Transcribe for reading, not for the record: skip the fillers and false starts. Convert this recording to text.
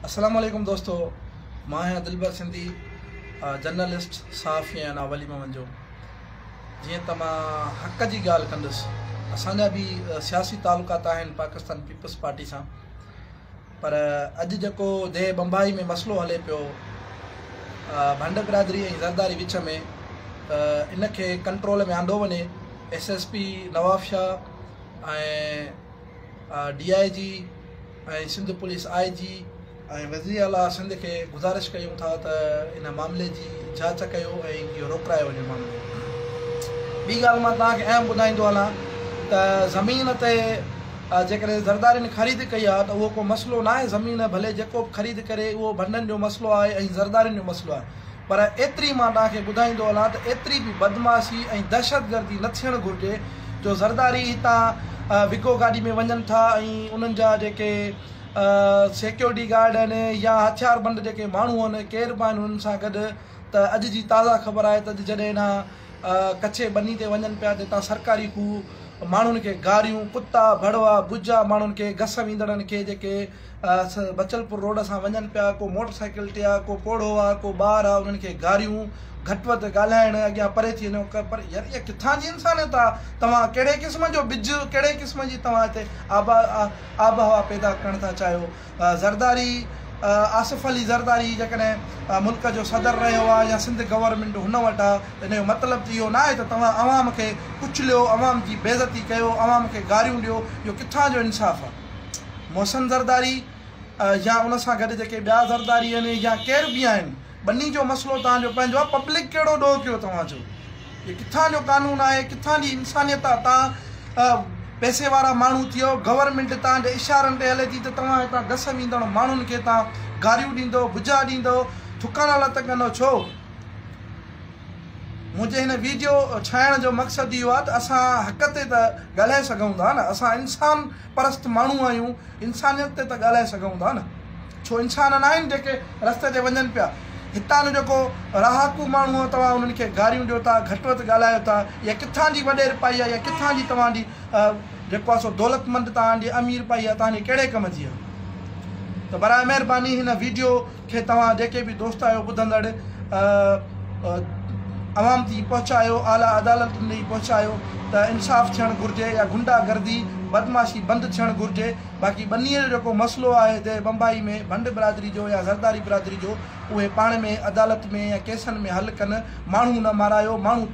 अस्सलाम वालेकुम दोस्तों, मां आहियां दिलबर सिंधी, जर्नलिस्ट सहाफ़ी आहियां नावली में वञो। जीअं त मां हक़ जी ॻाल्हि कंदुसि। असांजा बि सियासी तालुकात आहिनि पाकिस्तान पीपल्स पार्टी सां, पर अॼु जेको देह बम्बई में मसइलो हले पियो भंड बिरादरी ऐं ज़रदारी विच में, इनखे कंट्रोल में आंदो वञे। SSP नवाब शाह ऐं DIG ऐं सिंध पुलिस IG ऐं वज़ीर आला सिंध खे गुज़ारिश कयूं था त इन मामले जी जांच कयो ऐं इहो रोकायो वञे मामलो। ॿी ॻाल्हि मां तव्हांखे अहम ॿुधाईंदो हलां त ज़मीन ते जेकॾहिं ज़रदारियुनि ख़रीद कई आहे त उहो को मसइलो न आहे। ज़मीन भले जेको बि ख़रीद करे उहो भंडनि जो मसइलो आहे ऐं ज़रदारियुनि जो मसइलो आहे, पर एतिरी मां तव्हांखे ॿुधाईंदो हलां त एतिरी बि बदमाशी ऐं दहशतगर्दी न थियणु घुरिजे जो ज़रदारी हितां विको गाॾी में वञनि था ऐं उन्हनि जा जेके सिक्योरिटी गार्ड आहिनि या हथियारबंद जेके माण्हू आहिनि केर बि आहिनि उन्हनि सां गॾु। त अॼु जी ताज़ा ख़बर आहे त जॾहिं हिन कच्छे बनी ते वञनि पिया त हितां सरकारी कू माण्हुनि खे गारियूं, कुता भड़वा बुजा माण्हुनि खे घस वींदड़नि खे जेके बचलपुर रोड सां वञनि पिया, को मोटरसाइकिल ते आहे, को पोड़ो आहे, को ॿार आहे, उन्हनि खे गारियूं, घटि वधि ॻाल्हाइण, अॻियां परे थी वञो। पर यार इहा किथां जी इंसानियत आहे? तव्हां कहिड़े क़िस्म जो बिज, कहिड़े क़िस्म जी तव्हां हिते आबहवा पैदा करणु था चाहियो? ज़रदारी आसिफ अली ज़रदारी जेकॾहिं मुल्क जो सदर रहियो आहे या सिंध गवर्नमेंट हुन वटि आहे, त हिन जो मतिलबु त इहो न आहे त तव्हां अवाम खे कुचलियो, अवाम जी बेइज़ती कयो, अवाम खे गारियूं ॾियो। इहो किथां जो इंसाफ़ु आहे? मोहसिन ज़रदारी या उन सां गॾु जेके ॿिया ज़रदारी आहिनि या केर बि आहिनि, बनी जो मसइलो तव्हांजो पंहिंजो आहे। पब्लिक कहिड़ो ॾोह कयो तव्हांजो? इहो किथां जो कानून आहे? किथां जी इंसानियत आहे? तव्हां पैसे वारा माण्हू थियो, गवर्नमेंट तव्हांजे इशारनि ते हले थी त तव्हां हितां घस वींदड़ माण्हुनि खे तव्हां गारियूं ॾींदो, बुजा ॾींदो, थुकाना लत कंदो। छो? मुंहिंजे हिन वीडियो ठाहिण जो मक़सदु इहो आहे त असां हक़ ते त ॻाल्हाए सघूं था न। असां इंसान परस्त माण्हू आहियूं, इंसानियत ते त ॻाल्हाए सघूं था न। छो इंसान न आहिनि जेके रस्ते ते वञनि पिया? हितां जो जेको रहाकू माण्हू आहे तव्हां उन्हनि खे गारियूं ॾियो था, घटि वधि ॻाल्हायो था। इहा किथां जी वॾेर पाई आहे? या किथां जी तव्हांजी जेको आहे सो दौलतमंद तव्हांजी अमीर पाई आहे? तव्हांजी कहिड़े कम जी आहे? त बराए महिरबानी हिन वीडियो खे तव्हां जेके बि दोस्त आहियो ॿुधंदड़, अवाम ताईं पहुचायो, आला अदालतुनि ताईं पहुचायो त इंसाफ़ थियणु घुरिजे या गुंडागर्दी बदमाशी बंदि थियणु घुरिजे। बाक़ी बनीअ जो जेको मसइलो आहे हिते बम्बई में भंड बिरादरी जो या ज़रदारी बिरादरी जो, उहे पाण में अदालत में या केसनि में हल कनि। माण्हू न मारायो, माण्हू